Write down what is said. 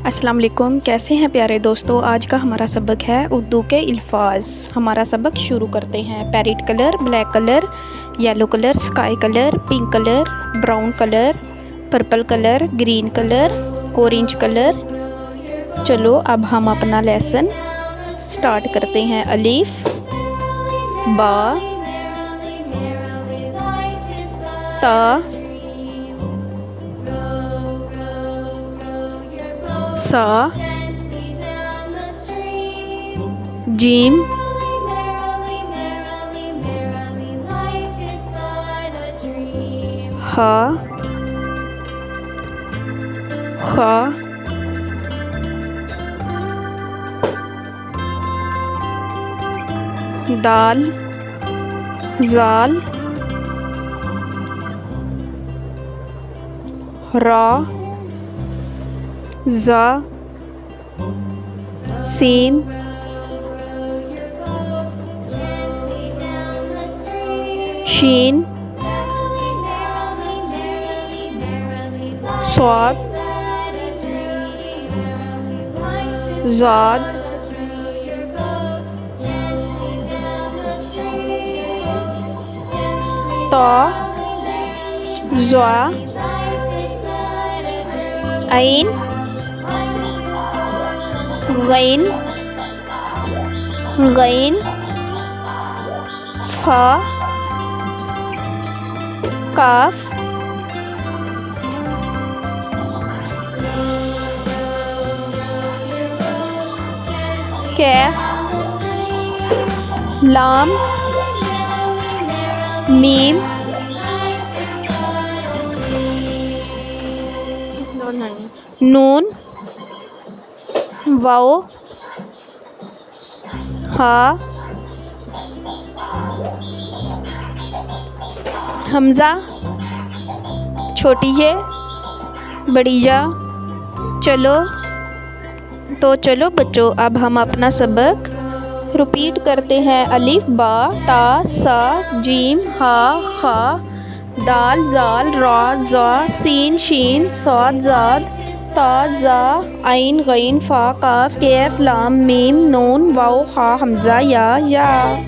अस्सलाम वालेकुम, कैसे हैं प्यारे दोस्तों। आज का हमारा सबक है उर्दू के अल्फाज। हमारा सबक शुरू करते हैं। Parrot colour, black colour, yellow colour, sky colour, pink colour, brown colour, purple colour, green colour, orange colour. चलो अब हम अपना लेसन स्टार्ट करते हैं। अलीफ, बा, ता, सा, जीम, हा, खा, दाल, जाल, रा, जा, सीन, शीन, स्वाद, ज़ाद, ता, ज़ा, ऐन, गैन, गैन, फा, काफ, कैफ, लाम, मीम, नून, वाओ, हा, हमज़ा, छोटी ये, बड़ी जा। चलो बच्चों, अब हम अपना सबक रिपीट करते हैं। अलिफ, बा, ता, सा, जीम, हा, खा, दाल, जाल, रा, जा, सीन, शीन, स्वाद, ज़ाद, ता, ज़ा, ऐन, गैन, फा, काफ, कैफ, लाम, मीम, नून, वाओ, हा, हमज़ा, या।